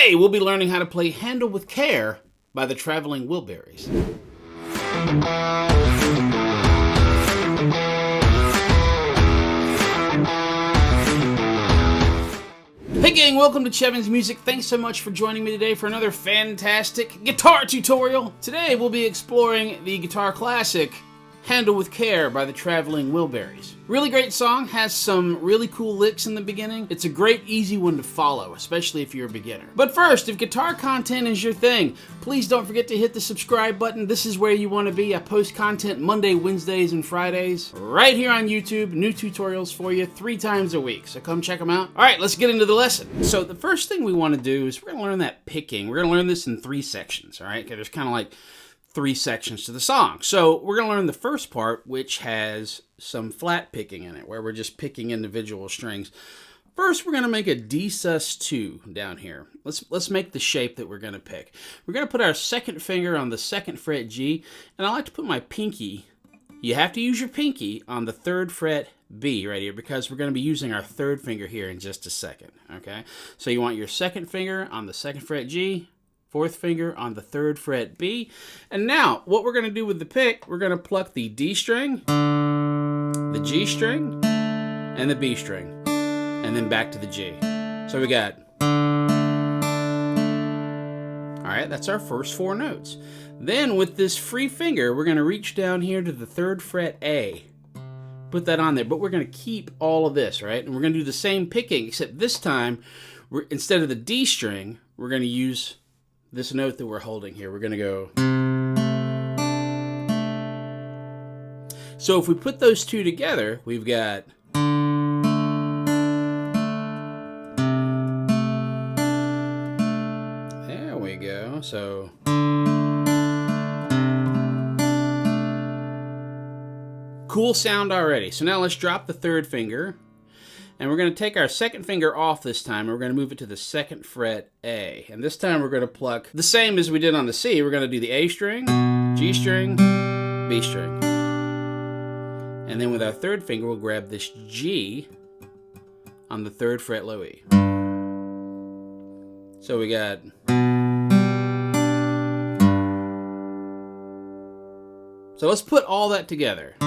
Today, we'll be learning how to play Handle with Care by the Traveling Wilburys. Hey gang, welcome to Chevans Music. Thanks so much for joining me today for another fantastic guitar tutorial. Today, we'll be exploring the guitar classic, Handle with Care by the Traveling Wilburys. Really great song, has some really cool licks in the beginning. It's a great, easy one to follow, especially if you're a beginner. But first, if guitar content is your thing, please don't forget to hit the subscribe button. This is where you want to be. I post content Monday, Wednesdays, and Fridays right here on YouTube. New tutorials for you 3 times a week, so come check them out. All right, let's get into the lesson. So the first thing we want to do is we're going to learn that picking. We're going to learn this in 3 sections, all right? Okay, there's kind of like 3 sections to the song. So we're going to learn the first part, which has some flat picking in it, where we're just picking individual strings. First, we're going to make a D sus2 down here. Let's make the shape that we're going to pick. We're going to put our second finger on the 2nd fret G, and I like to put my pinky, you have to use your pinky, on the 3rd fret B right here, because we're going to be using our 3rd finger here in just a second, okay? So you want your 2nd finger on the 2nd fret G, 4th finger on the 3rd fret B. And now, what we're going to do with the pick, we're going to pluck the D string, the G string, and the B string, and then back to the G. So we got, all right, that's our first 4 notes. Then with this free finger, we're going to reach down here to the 3rd fret A. Put that on there, but we're going to keep all of this, right? And we're going to do the same picking, except this time, instead of the D string, we're going to use this note that we're holding here. We're going to go. So if we put those 2 together, we've got. There we go. So. Cool sound already. So now let's drop the 3rd finger. And we're going to take our 2nd finger off this time, and we're going to move it to the 2nd fret A. And this time we're going to pluck the same as we did on the C. We're going to do the A string, G string, B string. And then with our 3rd finger, we'll grab this G on the 3rd fret low E. So we got. So let's put all that together.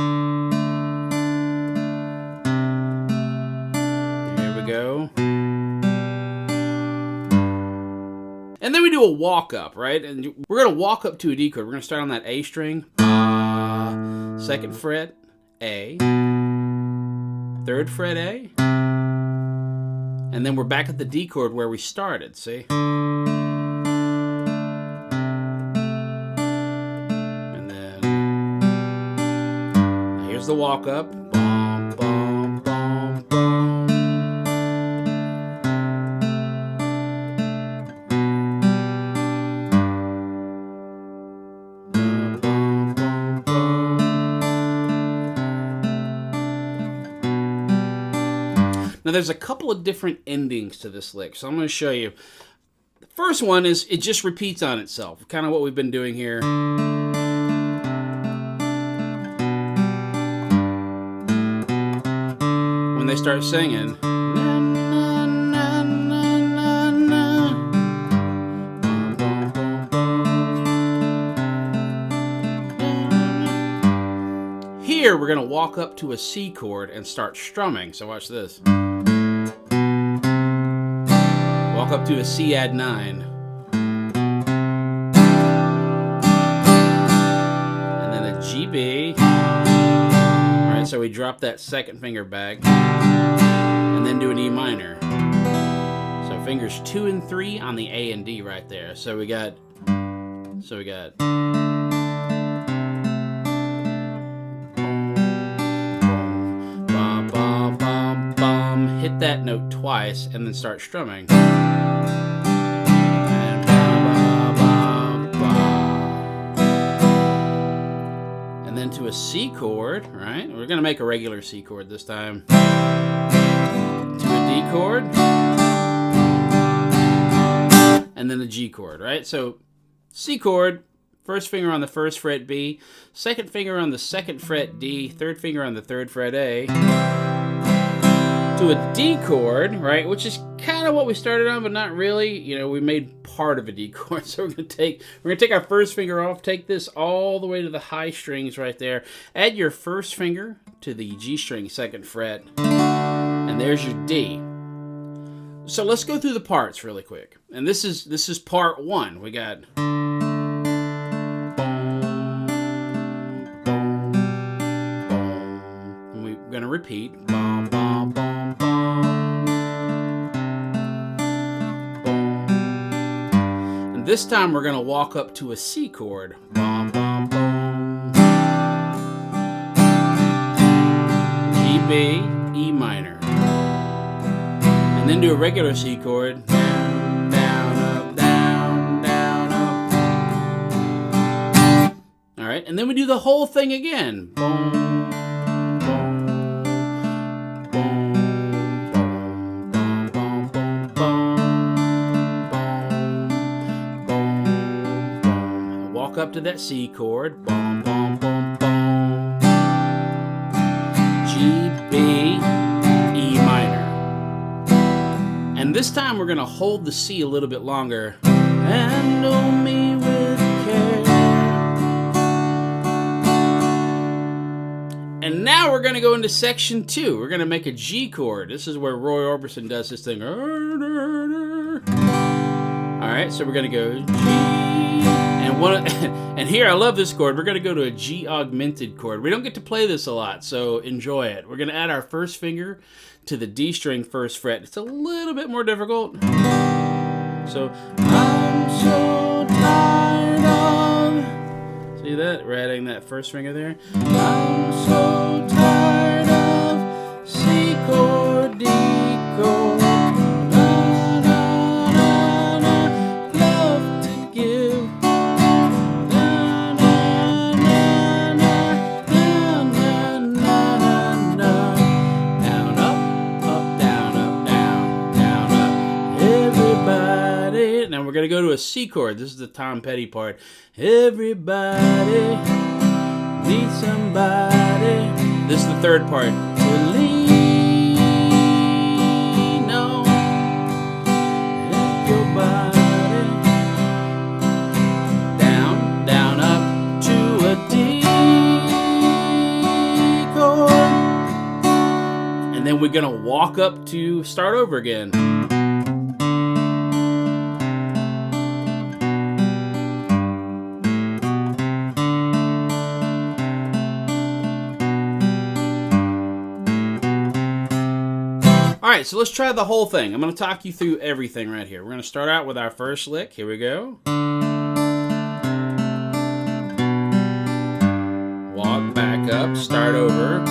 Go. And then we do a walk up, right? And we're going to walk up to a D chord. We're going to start on that A string, 2nd fret A, 3rd fret A, and then we're back at the D chord where we started, see? And then here's the walk up. Now there's a couple of different endings to this lick, so I'm going to show you. The first one is it just repeats on itself, kind of what we've been doing here. When they start singing. Here we're going to walk up to a C chord and start strumming, so watch this. Walk up to a C add 9. And then a G B. Alright, so we drop that 2nd finger back. And then do an E minor. So fingers 2 and 3 on the A and D right there. So we got. Hit that note twice and then start strumming. And and then to a C chord, right? We're going to make a regular C chord this time. To a D chord. And then a G chord, right? So C chord, 1st finger on the 1st fret B, 2nd finger on the 2nd fret D, 3rd finger on the 3rd fret A. to a D chord, right? Which is kind of what we started on, but not really. You know, we made part of a D chord, so we're gonna take our first finger off, take this all the way to the high strings right there. Add your first finger to the G string 2nd fret, and there's your D. So let's go through the parts really quick. And this is part 1. We got and we're gonna repeat. And this time we're gonna walk up to a C chord. G, B, E minor. And then do a regular C chord. Down, down, up, down, down, up. All right, and then we do the whole thing again. Boom, boom, boom, boom, boom, boom, boom, boom. Walk up to that C chord. Boom, boom, boom, boom. G, B, E minor. And this time we're going to hold the C a little bit longer. Handle me with care. And now we're going to go into section 2. We're going to make a G chord. This is where Roy Orbison does his thing. Alright, so we're going to go G. And here, I love this chord. We're going to go to a G augmented chord. We don't get to play this a lot, so enjoy it. We're going to add our first finger to the D string 1st fret. It's a little bit more difficult. So, I'm so tired of... See that? We're adding that first finger there. I'm so tired of C chord, D chord. Now we're going to go to a C chord. This is the Tom Petty part. Everybody needs somebody. This is the 3rd part. To lean on. Help your body. Down, down, up to a D chord. And then we're going to walk up to start over again. Alright, so let's try the whole thing. I'm going to talk you through everything right here. We're going to start out with our first lick. Here we go. Walk back up, start over.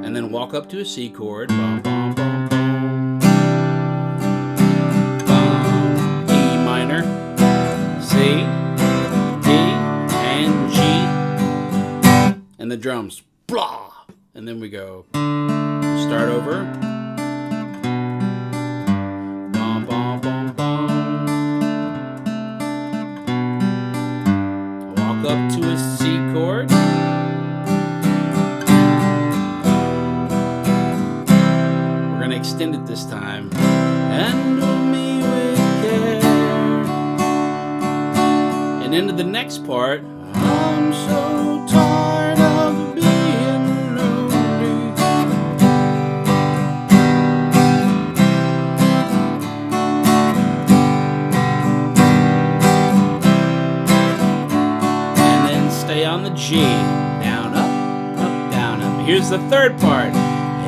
And then walk up to a C chord. Bum, bum, bum, bum. Bum, E minor, C, D, and G. And the drums. Blah! And then we go, start over. Bum, bum, bum, bum. Walk up to a C chord. We're going to extend it this time. Handle me with care. And into the next part. I'm so tired of on the G, down, up, down, up. Here's the 3rd part.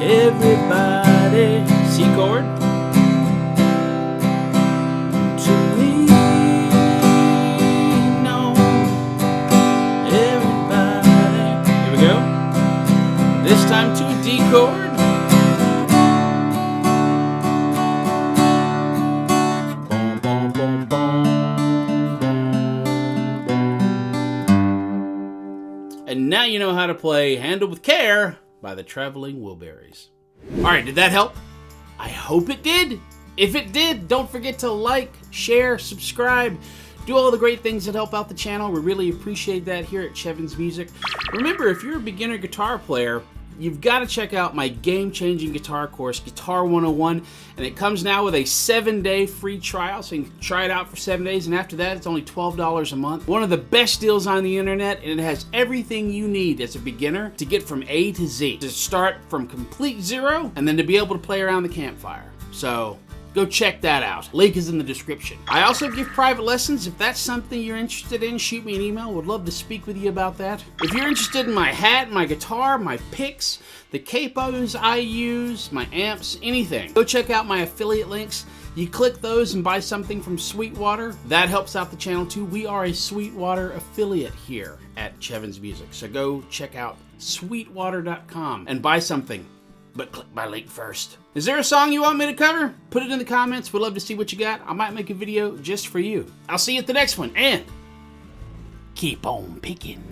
Everybody, C chord. To lean on. Everybody. Here we go. This time to a D chord. Boom, boom, boom, boom. And now you know how to play Handle with Care by the Traveling Wilburys. Alright, did that help? I hope it did. If it did, don't forget to like, share, subscribe, do all the great things that help out the channel. We really appreciate that here at Chevans Music. Remember, if you're a beginner guitar player, you've got to check out my game-changing guitar course, Guitar 101, and it comes now with a 7-day free trial, so you can try it out for 7 days, and after that, it's only $12 a month. One of the best deals on the internet, and it has everything you need as a beginner to get from A to Z, to start from complete zero, and then to be able to play around the campfire. So go check that out. Link is in the description. I also give private lessons. If that's something you're interested in, shoot me an email. Would love to speak with you about that. If you're interested in my hat, my guitar, my picks, the capos I use, my amps, anything, go check out my affiliate links. You click those and buy something from Sweetwater. That helps out the channel too. We are a Sweetwater affiliate here at Chevans Music. So go check out sweetwater.com and buy something. But click my link first. Is there a song you want me to cover? Put it in the comments. We'd love to see what you got. I might make a video just for you. I'll see you at the next one, and keep on picking.